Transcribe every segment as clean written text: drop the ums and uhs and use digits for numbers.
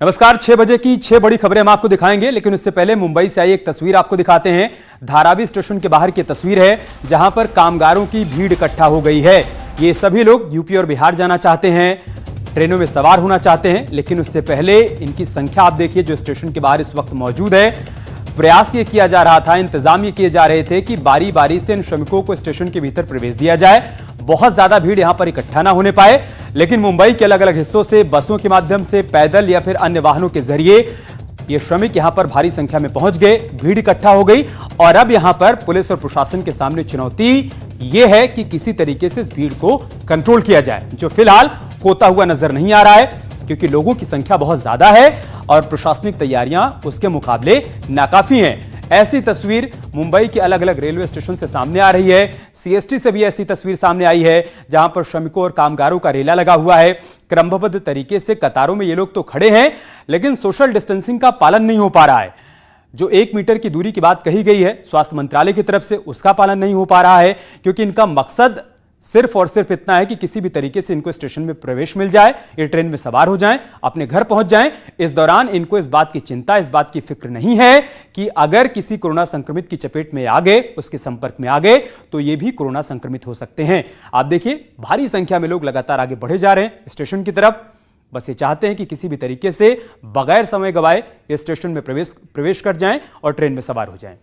नमस्कार, 6 बजे की 6 बड़ी खबरें हम आपको दिखाएंगे, लेकिन उससे पहले मुंबई से आई एक तस्वीर आपको दिखाते हैं। धारावी स्टेशन के बाहर की तस्वीर है, जहां पर कामगारों की भीड़ इकट्ठा हो गई है। ये सभी लोग यूपी और बिहार जाना चाहते हैं, ट्रेनों में सवार होना चाहते हैं, लेकिन उससे पहले इनकी संख्या आप देखिए जो स्टेशन के बाहर इस वक्त मौजूद है। प्रयास ये किया जा रहा था, इंतजाम ये किए जा रहे थे कि बारी बारी से इन श्रमिकों को स्टेशन के भीतर प्रवेश दिया जाए, बहुत ज्यादा भीड़ यहां पर इकट्ठा ना होने पाए। लेकिन मुंबई के अलग अलग हिस्सों से बसों के माध्यम से, पैदल या फिर अन्य वाहनों के जरिए ये श्रमिक यहां पर भारी संख्या में पहुंच गए, भीड़ इकट्ठा हो गई। और अब यहां पर पुलिस और प्रशासन के सामने चुनौती यह है कि किसी तरीके से इस भीड़ को कंट्रोल किया जाए, जो फिलहाल होता हुआ नजर नहीं आ रहा है, क्योंकि लोगों की संख्या बहुत ज्यादा है और प्रशासनिक तैयारियां उसके मुकाबले नाकाफी हैं। ऐसी तस्वीर मुंबई के अलग अलग रेलवे स्टेशन से सामने आ रही है। सीएसटी से भी ऐसी तस्वीर सामने आई है, जहां पर श्रमिकों और कामगारों का रेला लगा हुआ है। क्रमबद्ध तरीके से कतारों में ये लोग तो खड़े हैं, लेकिन सोशल डिस्टेंसिंग का पालन नहीं हो पा रहा है। जो 1 मीटर की दूरी की बात कही गई है स्वास्थ्य मंत्रालय की तरफ से, उसका पालन नहीं हो पा रहा है, क्योंकि इनका मकसद सिर्फ और सिर्फ इतना है कि किसी भी तरीके से इनको स्टेशन में प्रवेश मिल जाए, ये ट्रेन में सवार हो जाएं, अपने घर पहुंच जाएं। इस दौरान इनको इस बात की चिंता, इस बात की फिक्र नहीं है कि अगर किसी कोरोना संक्रमित की चपेट में आ गए, उसके संपर्क में आ गए, तो ये भी कोरोना संक्रमित हो सकते हैं। आप देखिए, भारी संख्या में लोग लगातार आगे बढ़े जा रहे हैं स्टेशन की तरफ। बस ये चाहते हैं कि किसी भी तरीके से बगैर समय गवाए ये स्टेशन में प्रवेश कर जाएं और ट्रेन में सवार हो जाएं।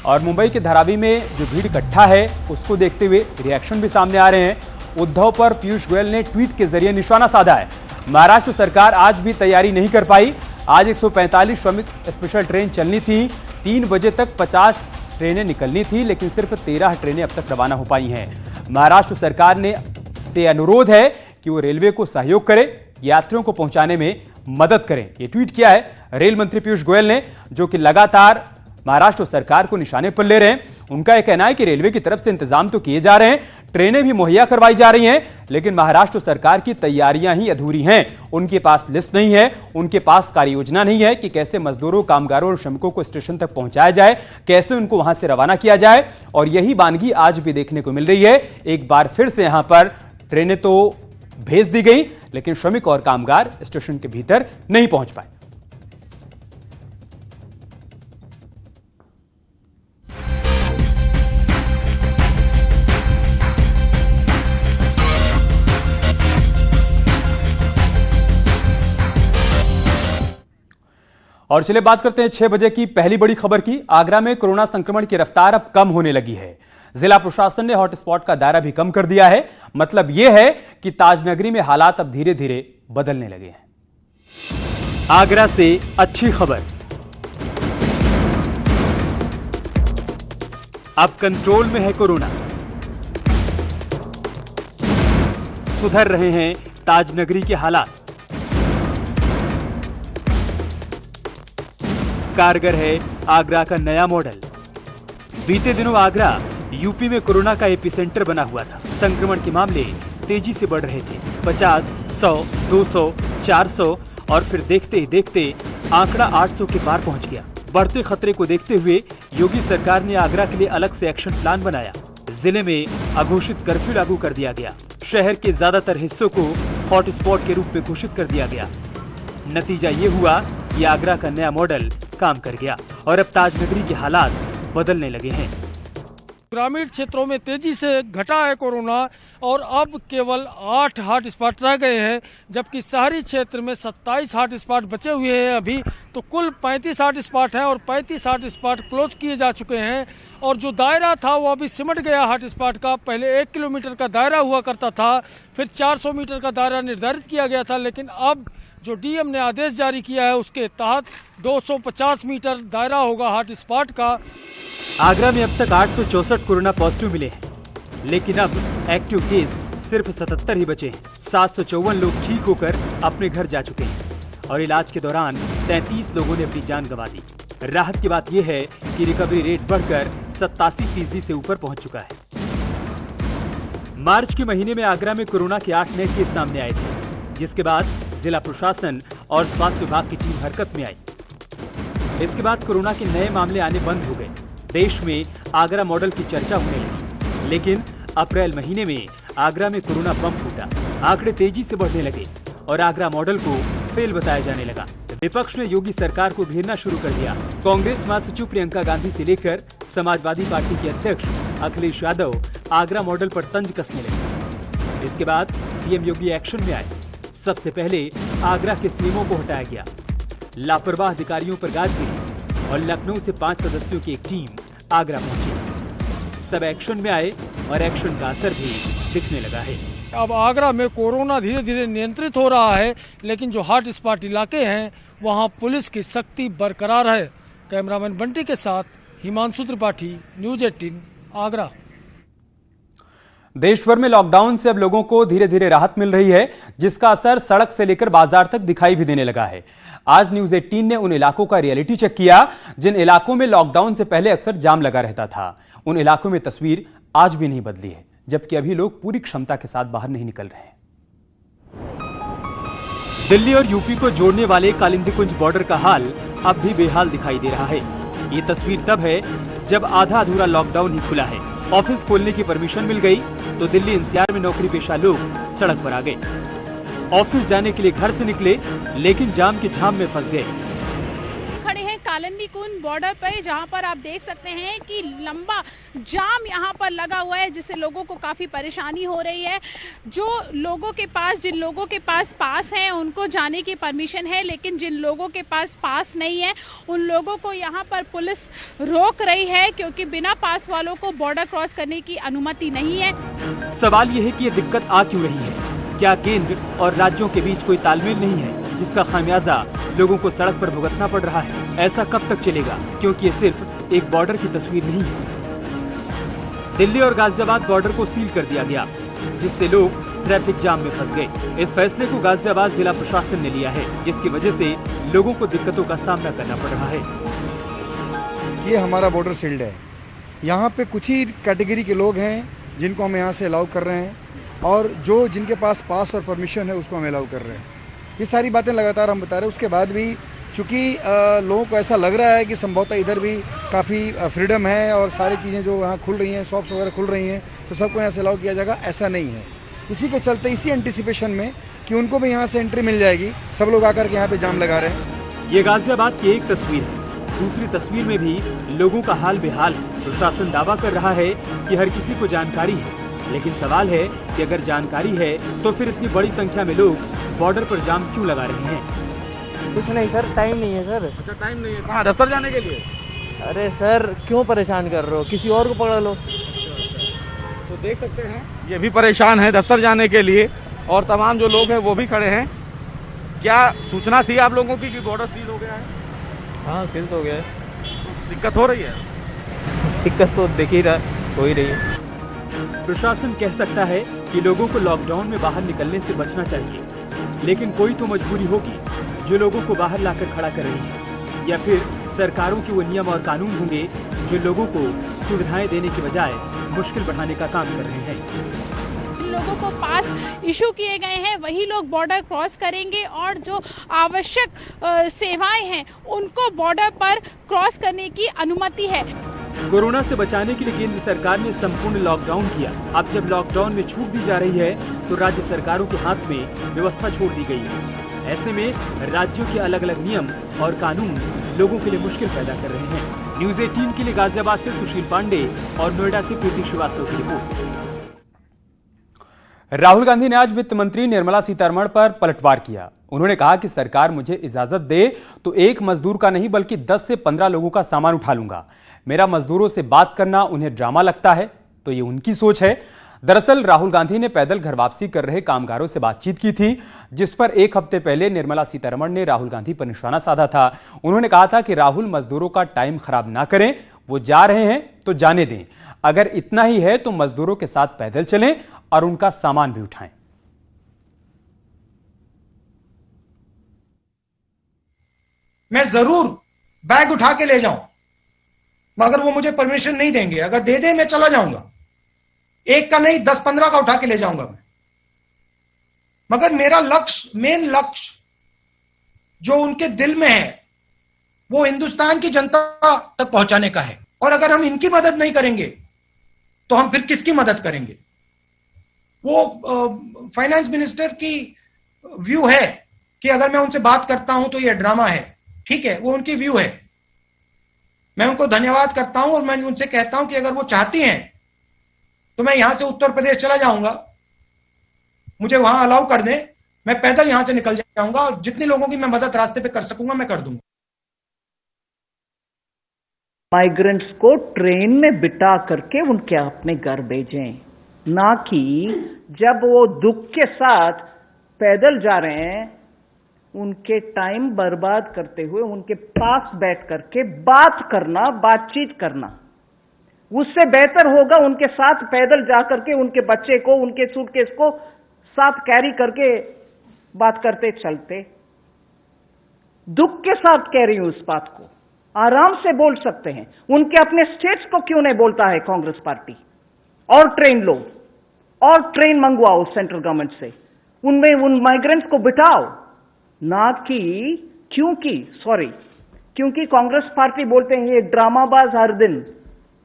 और मुंबई के धारावी में जो भीड़ इकट्ठा है, उसको देखते हुए रिएक्शन भी सामने आ रहे हैं। उद्धव पर पीयूष गोयल ने ट्वीट के जरिए निशाना साधा है। महाराष्ट्र सरकार आज भी तैयारी नहीं कर पाई। आज 145 श्रमिक स्पेशल ट्रेन चलनी थी, 3 बजे तक 50 ट्रेनें निकलनी थी, लेकिन सिर्फ 13 ट्रेनें अब तक रवाना हो पाई हैं। महाराष्ट्र सरकार ने से अनुरोध है कि वो रेलवे को सहयोग करे, यात्रियों को पहुंचाने में मदद करें। ये ट्वीट किया है रेल मंत्री पीयूष गोयल ने, जो कि लगातार महाराष्ट्र सरकार को निशाने पर ले रहे हैं। उनका यह कहना है कि रेलवे की तरफ से इंतजाम तो किए जा रहे हैं, ट्रेनें भी मुहैया करवाई जा रही हैं, लेकिन महाराष्ट्र सरकार की तैयारियां ही अधूरी हैं। उनके पास लिस्ट नहीं है, उनके पास कार्य योजना नहीं है कि कैसे मजदूरों, कामगारों और श्रमिकों को स्टेशन तक पहुंचाया जाए, कैसे उनको वहां से रवाना किया जाए। और यही वानगी आज भी देखने को मिल रही है। एक बार फिर से यहां पर ट्रेनें तो भेज दी गई, लेकिन श्रमिक और कामगार स्टेशन के भीतर नहीं पहुंच पाए। और चलिए बात करते हैं 6 बजे की पहली बड़ी खबर की। आगरा में कोरोना संक्रमण की रफ्तार अब कम होने लगी है। जिला प्रशासन ने हॉटस्पॉट का दायरा भी कम कर दिया है। मतलब यह है कि ताजनगरी में हालात अब धीरे धीरे बदलने लगे हैं। आगरा से अच्छी खबर, अब कंट्रोल में है कोरोना। सुधर रहे हैं ताजनगरी के हालात। कारगर है आगरा का नया मॉडल। बीते दिनों आगरा यूपी में कोरोना का एपिसेंटर बना हुआ था। संक्रमण के मामले तेजी से बढ़ रहे थे, 50, 100, 200, 400 और फिर देखते ही देखते आंकड़ा 800 के पार पहुंच गया। बढ़ते खतरे को देखते हुए योगी सरकार ने आगरा के लिए अलग से एक्शन प्लान बनाया। जिले में अघोषित कर्फ्यू लागू कर दिया गया। शहर के ज्यादातर हिस्सों को हॉटस्पॉट के रूप में घोषित कर दिया गया। नतीजा ये हुआ कि आगरा का नया मॉडल काम कर गया और अब ताजनगरी के हालात बदलने लगे हैं। ग्रामीण क्षेत्रों में तेजी से घटा है कोरोना और अब केवल 8 हॉटस्पॉट रह गए हैं, जबकि शहरी क्षेत्र में 27 हॉटस्पॉट बचे हुए हैं अभी। तो कुल 35 हॉटस्पॉट हैं और 35 हॉटस्पॉट क्लोज किए जा चुके हैं। और जो दायरा था वो अभी सिमट गया हॉटस्पॉट का। पहले 1 किलोमीटर का दायरा हुआ करता था, फिर 400 मीटर का दायरा निर्धारित किया गया था, लेकिन अब जो डीएम ने आदेश जारी किया है उसके तहत 250 मीटर दायरा होगा हॉटस्पॉट का। आगरा में अब तक 864 कोरोना पॉजिटिव मिले हैं, लेकिन अब एक्टिव केस सिर्फ 77 ही बचे हैं। 754 लोग ठीक होकर अपने घर जा चुके हैं और इलाज के दौरान 33 लोगों ने अपनी जान गंवा दी। राहत की बात यह है कि रिकवरी रेट बढ़कर 87% से ऊपर पहुंच चुका है। मार्च के महीने में आगरा में कोरोना के 8 नए केस सामने आए थे, जिसके बाद जिला प्रशासन और स्वास्थ्य विभाग की टीम हरकत में आई। इसके बाद कोरोना के नए मामले आने बंद हो गए। देश में आगरा मॉडल की चर्चा होने लगी, लेकिन अप्रैल महीने में आगरा में कोरोना बम फूटा। आंकड़े तेजी से बढ़ने लगे और आगरा मॉडल को फेल बताया जाने लगा। विपक्ष ने योगी सरकार को घेरना शुरू कर दिया। कांग्रेस महासचिव प्रियंका गांधी से लेकर समाजवादी पार्टी के अध्यक्ष अखिलेश यादव आगरा मॉडल पर तंज कसने लगे। इसके बाद सीएम योगी एक्शन में आए। सबसे पहले आगरा के सीएमओ को हटाया गया, लापरवाह अधिकारियों पर गाज गिरी और लखनऊ से 5 सदस्यों की एक टीम आगरा पहुंची। सब एक्शन में आए और एक्शन का असर भी दिखने लगा है। अब आगरा में कोरोना धीरे धीरे नियंत्रित हो रहा है, लेकिन जो हॉट स्पॉट इलाके हैं वहां पुलिस की सख्ती बरकरार है। कैमरामैन बंटी के साथ हिमांशु त्रिपाठी, न्यूज 18 आगरा। देश भर में लॉकडाउन से अब लोगों को धीरे धीरे राहत मिल रही है, जिसका असर सड़क से लेकर बाजार तक दिखाई भी देने लगा है। आज न्यूज 18 ने उन इलाकों का रियलिटी चेक किया जिन इलाकों में लॉकडाउन से पहले अक्सर जाम लगा रहता था। उन इलाकों में तस्वीर आज भी नहीं बदली है, जबकि अभी लोग पूरी क्षमता के साथ बाहर नहीं निकल रहे हैं। दिल्ली और यूपी को जोड़ने वाले कालिंदी कुंज बॉर्डर का हाल अब भी बेहाल दिखाई दे रहा है। ये तस्वीर तब है जब आधा अधूरा लॉकडाउन ही खुला है। ऑफिस खोलने की परमिशन मिल गई तो दिल्ली एनसीआर में नौकरी पेशा लोग सड़क पर आ गए। ऑफिस जाने के लिए घर से निकले, लेकिन जाम की झाम में फंस गए। खड़े हैं कालिंदी कुंज बॉर्डर पर, जहां पर आप देख सकते हैं कि लंबा जाम यहां पर लगा हुआ है, जिससे लोगों को काफ़ी परेशानी हो रही है। जो लोगों के पास, जिन लोगों के पास पास है उनको जाने की परमिशन है, लेकिन जिन लोगों के पास पास नहीं है उन लोगों को यहां पर पुलिस रोक रही है, क्योंकि बिना पास वालों को बॉर्डर क्रॉस करने की अनुमति नहीं है। सवाल यह है कि ये दिक्कत आ क्यों रही है? क्या केंद्र और राज्यों के बीच कोई तालमेल नहीं है, जिसका खामियाजा लोगों को सड़क पर भुगतना पड़ रहा है? ऐसा कब तक चलेगा? क्योंकि ये सिर्फ एक बॉर्डर की तस्वीर नहीं है। दिल्ली और गाजियाबाद बॉर्डर को सील कर दिया गया, जिससे लोग ट्रैफिक जाम में फंस गए। इस फैसले को गाजियाबाद जिला प्रशासन ने लिया है, जिसकी वजह से लोगों को दिक्कतों का सामना करना पड़ रहा है। ये हमारा बॉर्डर सील्ड है। यहाँ पे कुछ ही कैटेगरी के लोग हैं जिनको हम यहाँ से अलाउ कर रहे हैं, और जो जिनके पास पास और परमिशन है उसको हम अलाउ कर रहे हैं। ये सारी बातें लगातार हम बता रहे हैं। उसके बाद भी चूँकि लोगों को ऐसा लग रहा है कि संभवतः इधर भी काफ़ी फ्रीडम है और सारी चीज़ें जो यहाँ खुल रही हैं, शॉप्स वगैरह खुल रही हैं, तो सबको यहाँ से अलाउ किया जाएगा, ऐसा नहीं है। इसी के चलते, इसी एंटिसिपेशन में कि उनको भी यहाँ से एंट्री मिल जाएगी, सब लोग आकर के यहाँ पे जाम लगा रहे हैं। ये गाजियाबाद की एक तस्वीर है। दूसरी तस्वीर में भी लोगों का हाल बेहाल है। प्रशासन दावा कर रहा है कि हर किसी को जानकारी है, लेकिन सवाल है कि अगर जानकारी है तो फिर इतनी बड़ी संख्या में लोग बॉर्डर पर जाम क्यों लगा रहे हैं? कुछ नहीं सर, टाइम नहीं है सर। अच्छा, टाइम नहीं है? कहाँ, दफ्तर जाने के लिए? अरे सर क्यों परेशान कर रहे हो, किसी और को पकड़ लो। तो देख सकते हैं ये भी परेशान है दफ्तर जाने के लिए, और तमाम जो लोग हैं वो भी खड़े हैं। क्या सूचना थी आप लोगों की कि बॉर्डर सील हो गया है? हाँ सील तो हो गया है। दिक्कत हो रही है? दिक्कत तो दिख ही रहा, हो ही रही है। प्रशासन कह सकता है कि लोगों को लॉकडाउन में बाहर निकलने से बचना चाहिए, लेकिन कोई तो मजबूरी होगी जो लोगों को बाहर लाकर खड़ा कर रही है, या फिर सरकारों के वो नियम और कानून होंगे जो लोगों को सुविधाएं देने की बजाय मुश्किल बढ़ाने का काम कर रहे हैं। लोगों को पास इशू किए गए हैं, वही लोग बॉर्डर क्रॉस करेंगे, और जो आवश्यक सेवाएं हैं उनको बॉर्डर पर क्रॉस करने की अनुमति है। कोरोना से बचाने के लिए केंद्र सरकार ने संपूर्ण लॉकडाउन किया। अब जब लॉकडाउन में छूट दी जा रही है तो राज्य सरकारों के हाथ में व्यवस्था छोड़ दी गई है। ऐसे में राज्यों के अलग अलग नियम और कानून लोगों के लिए मुश्किल पैदा कर रहे हैं। न्यूज 18 के लिए गाजियाबाद से सुशील पांडे और नोएडा से प्रीति श्रीवास्तव की रिपोर्ट। राहुल गांधी ने आज वित्त मंत्री निर्मला सीतारमण पर पलटवार किया। उन्होंने कहा कि सरकार मुझे इजाजत दे तो एक मजदूर का नहीं बल्कि 10 से 15 लोगों का सामान उठा लूंगा। मेरा मजदूरों से बात करना उन्हें ड्रामा लगता है तो ये उनकी सोच है। दरअसल राहुल गांधी ने पैदल घर वापसी कर रहे कामगारों से बातचीत की थी, जिस पर एक हफ्ते पहले निर्मला सीतारमण ने राहुल गांधी पर निशाना साधा था। उन्होंने कहा था कि राहुल मजदूरों का टाइम खराब ना करें, वो जा रहे हैं तो जाने दें। अगर इतना ही है तो मजदूरों के साथ पैदल चलें और उनका सामान भी उठाएं। मैं जरूर बैग उठा के ले जाऊं, मगर वो मुझे परमिशन नहीं देंगे। अगर दे दे मैं चला जाऊंगा, एक का नहीं 10-15 का उठा के ले जाऊंगा मैं। मगर मेरा लक्ष्य, मेन लक्ष्य जो उनके दिल में है वो हिंदुस्तान की जनता तक पहुंचाने का है। और अगर हम इनकी मदद नहीं करेंगे तो हम फिर किसकी मदद करेंगे? वो फाइनेंस मिनिस्टर की व्यू है कि अगर मैं उनसे बात करता हूं तो ये ड्रामा है। ठीक है, वो उनकी व्यू है, मैं उनको धन्यवाद करता हूं और मैं उनसे कहता हूं कि अगर वो चाहती हैं तो मैं यहां से उत्तर प्रदेश चला जाऊंगा, मुझे वहां अलाउ कर दें, मैं पैदल यहां से निकल जाऊंगा और जितने लोगों की मैं मदद रास्ते पे कर सकूंगा मैं कर दूंगा। माइग्रेंट्स को ट्रेन में बिठा करके उनके अपने घर भेजें, ना कि जब वो दुख के साथ पैदल जा रहे हैं उनके टाइम बर्बाद करते हुए उनके पास बैठ करके बातचीत करना। उससे बेहतर होगा उनके साथ पैदल जा करके उनके बच्चे को, उनके सूटकेस को साथ कैरी करके बात करते चलते। दुख के साथ कह रही हूं इस बात को, आराम से बोल सकते हैं। उनके अपने स्टेट्स को क्यों नहीं बोलता है कांग्रेस पार्टी? और ट्रेन लो और ट्रेन मंगवाओ सेंट्रल गवर्नमेंट से, उनमें उन माइग्रेंट्स को बिठाओ, ना कि क्योंकि कांग्रेस पार्टी बोलते हैं ये ड्रामाबाज हर दिन।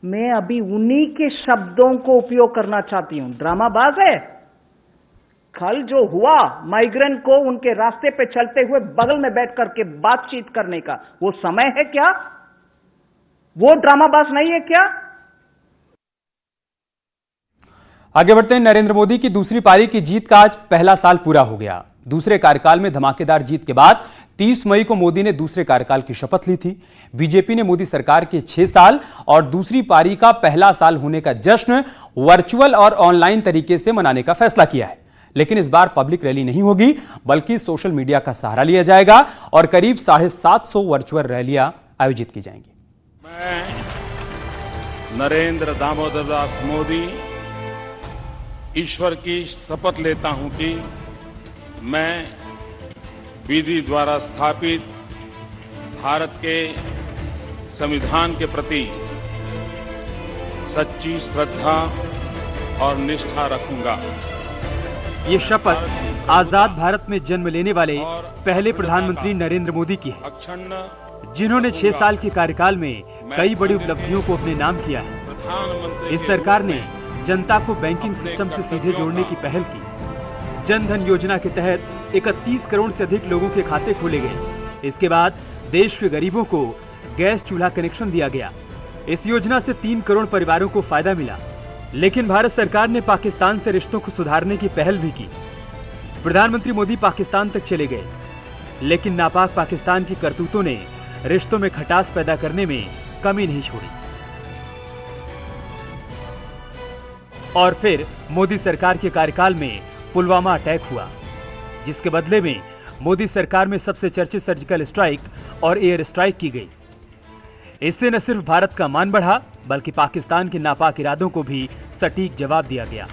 मैं अभी उन्हीं के शब्दों को उपयोग करना चाहती हूं। ड्रामाबाज है। कल जो हुआ माइग्रेंट को उनके रास्ते पे चलते हुए बगल में बैठ करके बातचीत करने का, वो समय है क्या? वो ड्रामाबाज नहीं है क्या? आगे बढ़ते हैं। नरेंद्र मोदी की दूसरी पारी की जीत का आज पहला साल पूरा हो गया। दूसरे कार्यकाल में धमाकेदार जीत के बाद 30 मई को मोदी ने दूसरे कार्यकाल की शपथ ली थी। बीजेपी ने मोदी सरकार के 6 साल और दूसरी पारी का पहला साल होने का जश्न वर्चुअल और ऑनलाइन तरीके से मनाने का फैसला किया है। लेकिन इस बार पब्लिक रैली नहीं होगी, बल्कि सोशल मीडिया का सहारा लिया जाएगा और करीब 750 वर्चुअल रैलियां आयोजित की जाएंगी। मैं नरेंद्र दामोदर दास मोदी ईश्वर की शपथ लेता हूं कि मैं विधि द्वारा स्थापित भारत के संविधान के प्रति सच्ची श्रद्धा और निष्ठा रखूंगा। ये शपथ आजाद भारत में जन्म लेने वाले पहले प्रधानमंत्री नरेंद्र मोदी की है, जिन्होंने 6 साल के कार्यकाल में कई बड़ी उपलब्धियों को अपने नाम किया है। इस सरकार ने जनता को बैंकिंग सिस्टम से सीधे जोड़ने की पहल की। जन धन योजना के तहत 31 करोड़ से अधिक लोगों के खाते खोले गए। इसके बाद देश के गरीबों को गैस चूल्हा कनेक्शन दिया गया। इस योजना से 3 करोड़ परिवारों को फायदा मिला। लेकिन भारत सरकार ने पाकिस्तान से रिश्तों को सुधारने की पहल भी की। प्रधानमंत्री मोदी पाकिस्तान तक चले गए, लेकिन नापाक पाकिस्तान की करतूतों ने रिश्तों में खटास पैदा करने में कमी नहीं छोड़ी। और फिर मोदी सरकार के कार्यकाल में पुलवामा अटैक हुआ, जिसके बदले में मोदी सरकार में सबसे चर्चित सर्जिकल स्ट्राइक और एयर स्ट्राइक की गई। इससे न सिर्फ भारत का मान बढ़ा, बल्कि पाकिस्तान के नापाक इरादों को भी सटीक जवाब दिया गया।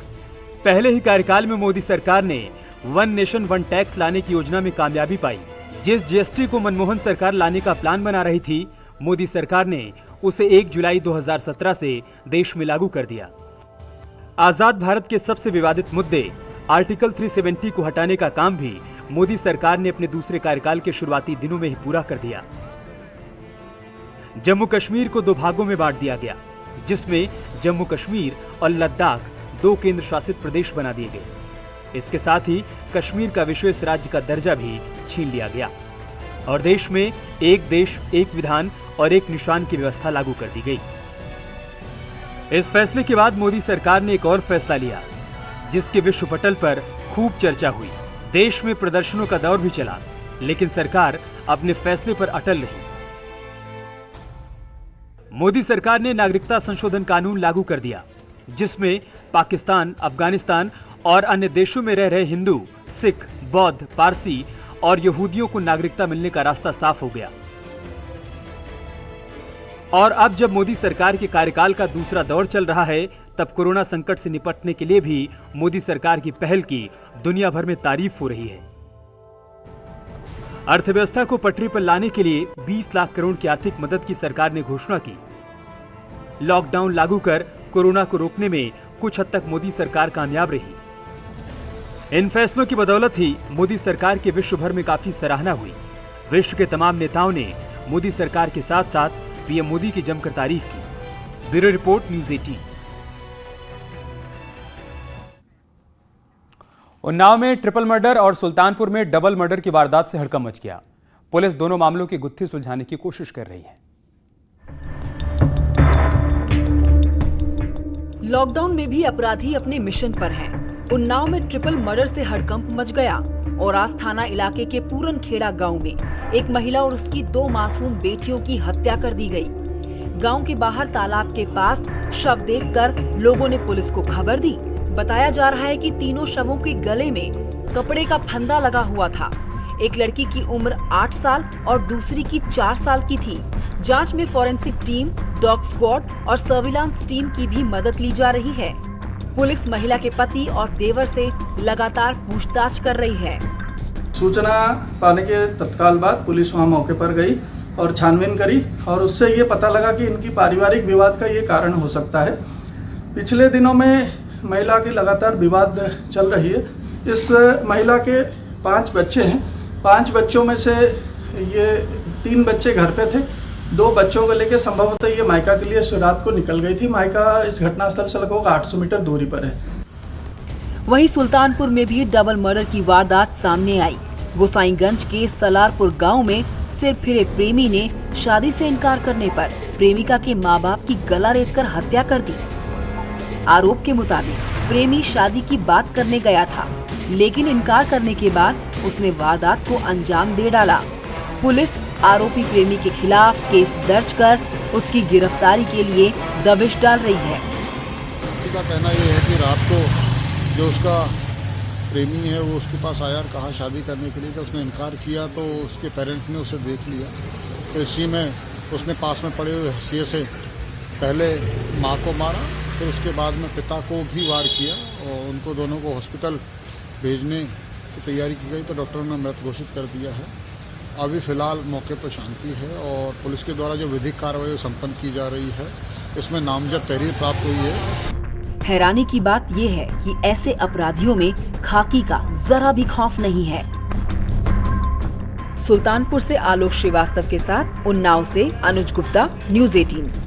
पहले ही कार्यकाल में मोदी सरकार ने वन नेशन वन टैक्स लाने की योजना में कामयाबी पाई। जिस जीएसटी को मनमोहन सरकार लाने का प्लान बना रही थी, मोदी सरकार ने उसे 1 जुलाई 2017 से देश में लागू कर दिया। आजाद भारत के सबसे विवादित मुद्दे आर्टिकल 370 को हटाने का काम भी मोदी सरकार ने अपने दूसरे कार्यकाल के शुरुआती दिनों में ही पूरा कर दिया। जम्मू कश्मीर को 2 भागों में बांट दिया गया, जिसमें जम्मू कश्मीर और लद्दाख 2 केंद्र शासित प्रदेश बना दिए गए। इसके साथ ही कश्मीर का विशेष राज्य का दर्जा भी छीन लिया गया और देश में एक देश एक विधान और एक निशान की व्यवस्था लागू कर दी गई। इस फैसले के बाद मोदी सरकार ने एक और फैसला लिया, जिसके विश्व पटल पर खूब चर्चा हुई। देश में प्रदर्शनों का दौर भी चला, लेकिन सरकार अपने फैसले पर अटल रही। मोदी सरकार ने नागरिकता संशोधन कानून लागू कर दिया, जिसमें पाकिस्तान, अफगानिस्तान और अन्य देशों में रह रहे हिंदू, सिख, बौद्ध, पारसी और यहूदियों को नागरिकता मिलने का रास्ता साफ हो गया। और अब जब मोदी सरकार के कार्यकाल का दूसरा दौर चल रहा है, तब कोरोना संकट से निपटने के लिए भी मोदी सरकार की पहल की दुनिया भर में तारीफ हो रही है। अर्थव्यवस्था को पटरी पर लाने के लिए 20 लाख करोड़ की आर्थिक मदद की सरकार ने घोषणा की। लॉकडाउन लागू कर कोरोना को रोकने में कुछ हद तक मोदी सरकार कामयाब रही। इन फैसलों की बदौलत ही मोदी सरकार के विश्व भर में काफी सराहना हुई। विश्व के तमाम नेताओं ने मोदी सरकार के साथ साथ पीएम मोदी की जमकर तारीफ की। Bureau report, news 18। उन्नाव में ट्रिपल मर्डर और सुल्तानपुर में डबल मर्डर की वारदात से हड़कंप मच गया। पुलिस दोनों मामलों की गुत्थी सुलझाने की कोशिश कर रही है। लॉकडाउन में भी अपराधी अपने मिशन पर हैं। उन्नाव में ट्रिपल मर्डर से हड़कंप मच गया और आज थाना इलाके के पूरनखेड़ा गांव में एक महिला और उसकी 2 मासूम बेटियों की हत्या कर दी गई। गांव के बाहर तालाब के पास शव देखकर लोगों ने पुलिस को खबर दी। बताया जा रहा है कि तीनों शवों के गले में कपड़े का फंदा लगा हुआ था। एक लड़की की उम्र 8 साल और दूसरी की 4 साल की थी। जांच में फॉरेंसिक टीम, डॉग स्क्वाड और सर्विलांस टीम की भी मदद ली जा रही है। पुलिस महिला के पति और देवर से लगातार पूछताछ कर रही है। सूचना पाने के तत्काल बाद पुलिस वहां मौके पर गई और छानबीन करी और उससे ये पता लगा कि इनकी पारिवारिक विवाद का ये कारण हो सकता है। पिछले दिनों में महिला की लगातार विवाद चल रही है। इस महिला के 5 बच्चे हैं। 5 बच्चों में से ये 3 बच्चे घर पे थे। 2 बच्चों को लेकर संभवतः ये मायका के लिए रात को निकल गई थी। मायका इस घटनास्थल से लगभग 800 मीटर दूरी पर है। वहीं सुल्तानपुर में भी डबल मर्डर की वारदात सामने आई। गोसाईगंज के सलारपुर गांव में सिर फिरे प्रेमी ने शादी से इनकार करने पर प्रेमिका के मां बाप की गला रेतकर हत्या कर दी। आरोप के मुताबिक प्रेमी शादी की बात करने गया था, लेकिन इनकार करने के बाद उसने वारदात को अंजाम दे डाला। पुलिस आरोपी प्रेमी के खिलाफ केस दर्ज कर उसकी गिरफ्तारी के लिए दबिश डाल रही है। का कहना यह है कि रात को जो उसका प्रेमी है वो उसके पास आया और कहा शादी करने के लिए, तो उसने इनकार किया तो उसके पेरेंट्स ने उसे देख लिया। तो इसी में उसने पास में पड़े हुए हंसिए से पहले माँ को मारा, फिर उसके बाद में पिता को भी वार किया और उनको दोनों को हॉस्पिटल भेजने की तैयारी की गई तो डॉक्टरों ने मृत घोषित कर दिया है। अभी फिलहाल मौके पर शांति है और पुलिस के द्वारा जो विधिक कार्रवाई संपन्न की जा रही है, इसमें नामजद तहरीर प्राप्त हुई है। हैरानी की बात यह है कि ऐसे अपराधियों में खाकी का जरा भी खौफ नहीं है। सुल्तानपुर से आलोक श्रीवास्तव के साथ उन्नाव से अनुज गुप्ता, न्यूज़ 18।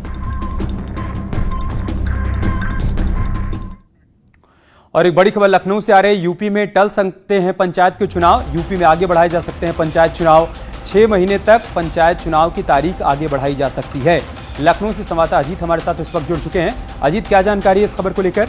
और एक बड़ी खबर लखनऊ से आ रही है। यूपी में टल सकते हैं पंचायत के चुनाव। यूपी में आगे बढ़ाए जा सकते हैं पंचायत चुनाव। 6 महीने तक पंचायत चुनाव की तारीख आगे बढ़ाई जा सकती है। लखनऊ से संवाददाता अजीत हमारे साथ इस वक्त जुड़ चुके हैं। अजीत, क्या जानकारी है इस खबर को लेकर?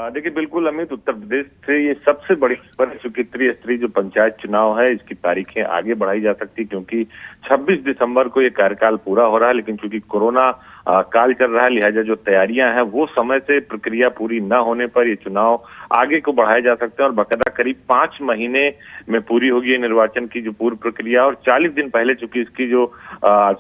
देखिए, बिल्कुल अमित, उत्तर प्रदेश से ये सबसे बड़ी खबर है क्योंकि त्रिस्तरीय जो पंचायत चुनाव है इसकी तारीखें आगे बढ़ाई जा सकती है क्योंकि 26 दिसंबर को ये कार्यकाल पूरा हो रहा है। लेकिन चूंकि कोरोना काल चल रहा है, लिहाजा जो तैयारियां हैं वो समय से प्रक्रिया पूरी न होने पर ये चुनाव आगे को बढ़ाए जा सकते हैं और बाकायदा करीब 5 महीने में पूरी होगी ये निर्वाचन की जो पूर्व प्रक्रिया। और 40 दिन पहले चूंकि इसकी जो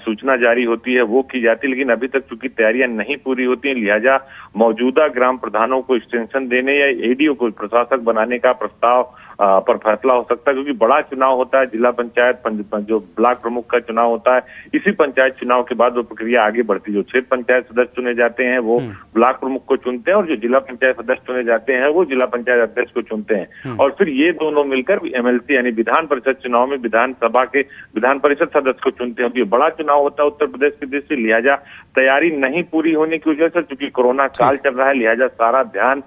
सूचना जारी होती है वो की जाती है, लेकिन अभी तक चूंकि तैयारियां नहीं पूरी होती हैं, लिहाजा मौजूदा ग्राम प्रधानों को एक्सटेंशन देने या एडीओ को प्रशासक बनाने का प्रस्ताव पर फैसला हो सकता है क्योंकि बड़ा चुनाव होता है। जिला पंचायत जो ब्लॉक प्रमुख का चुनाव होता है, इसी पंचायत चुनाव के बाद वो प्रक्रिया आगे बढ़ती है। जो क्षेत्र पंचायत सदस्य चुने जाते हैं वो ब्लॉक प्रमुख को चुनते हैं और जो जिला पंचायत सदस्य चुने जाते हैं वो जिला पंचायत अध्यक्ष को चुनते हैं और फिर ये दोनों मिलकर एमएलसी यानी विधान परिषद चुनाव में विधानसभा के विधान परिषद सदस्य को चुनते हैं। ये बड़ा चुनाव होता है उत्तर प्रदेश की दृष्टि, लिहाजा तैयारी नहीं पूरी होने की वजह से चूंकि कोरोना काल चल रहा है, लिहाजा सारा ध्यान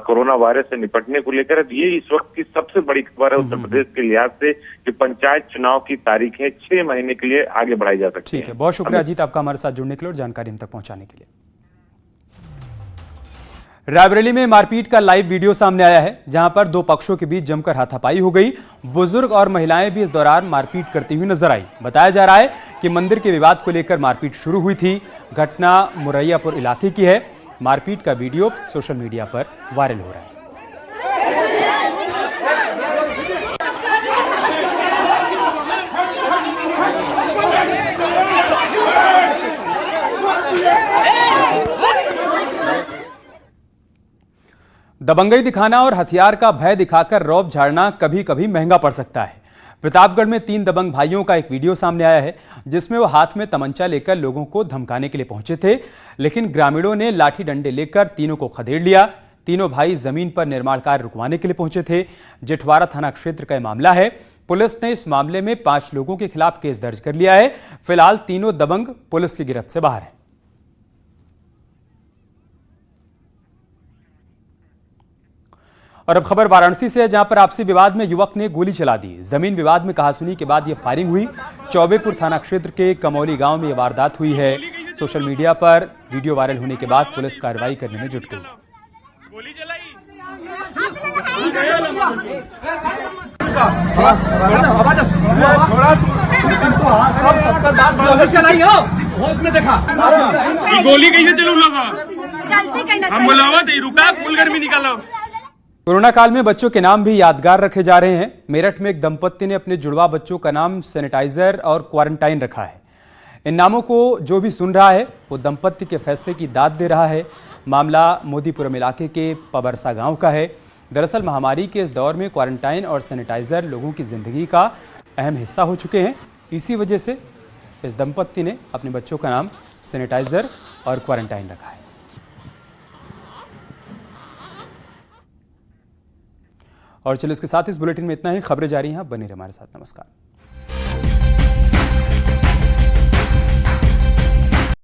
कोरोना वायरस से निपटने को लेकर है। ये इस वक्त की सबसे बड़ी खबर है उत्तर प्रदेश के लिहाज से कि पंचायत चुनाव की तारीखें 6 महीने के लिए आगे बढ़ाई जा सकती है। ठीक है, बहुत शुक्रिया अजीत आपका हमारे साथ जुड़ने के लिए और जानकारी हम तक पहुंचाने के लिए। रायबरेली में मारपीट का लाइव वीडियो सामने आया है जहां पर 2 पक्षों के बीच जमकर हाथापाई हो गई। बुजुर्ग और महिलाएं भी इस दौरान मारपीट करती हुई नजर आई। बताया जा रहा है कि मंदिर के विवाद को लेकर मारपीट शुरू हुई थी। घटना मुरैयापुर इलाके की है। मारपीट का वीडियो सोशल मीडिया पर वायरल हो रहा है। दबंगई दिखाना और हथियार का भय दिखाकर रौब झाड़ना कभी कभी महंगा पड़ सकता है। प्रतापगढ़ में 3 दबंग भाइयों का एक वीडियो सामने आया है जिसमें वो हाथ में तमंचा लेकर लोगों को धमकाने के लिए पहुंचे थे, लेकिन ग्रामीणों ने लाठी डंडे लेकर तीनों को खदेड़ लिया। तीनों भाई जमीन पर निर्माण कार्य रुकवाने के लिए पहुंचे थे। जेठवाड़ा थाना क्षेत्र का मामला है। पुलिस ने इस मामले में 5 लोगों के खिलाफ केस दर्ज कर लिया है। फिलहाल तीनों दबंग पुलिस की गिरफ्त से बाहर हैं। और अब खबर वाराणसी से है, जहां पर आपसी विवाद में युवक ने गोली चला दी। जमीन विवाद में कहासुनी के बाद यह फायरिंग हुई। चौबेपुर थाना क्षेत्र के कमौली गांव में यह वारदात हुई है। सोशल मीडिया पर वीडियो वायरल होने के बाद पुलिस कार्रवाई करने में जुट गई। गोली कैसे चलू लगा? हम बुलावा दे रुका पुलगर में निकालो। कोरोना काल में बच्चों के नाम भी यादगार रखे जा रहे हैं। मेरठ में एक दंपत्ति ने अपने जुड़वा बच्चों का नाम सैनिटाइजर और क्वारंटाइन रखा है। इन नामों को जो भी सुन रहा है वो दंपत्ति के फैसले की दाद दे रहा है। मामला मोदीपुरम इलाके के पबरसा गांव का है। दरअसल महामारी के इस दौर में क्वारंटाइन और सैनिटाइजर लोगों की जिंदगी का अहम हिस्सा हो चुके हैं। इसी वजह से इस दंपत्ति ने अपने बच्चों का नाम सैनिटाइजर और क्वारंटाइन रखा है। और चलो इसके साथ इस बुलेटिन में इतना ही। खबरें जारी हैं, बने रहिए हमारे साथ। नमस्कार।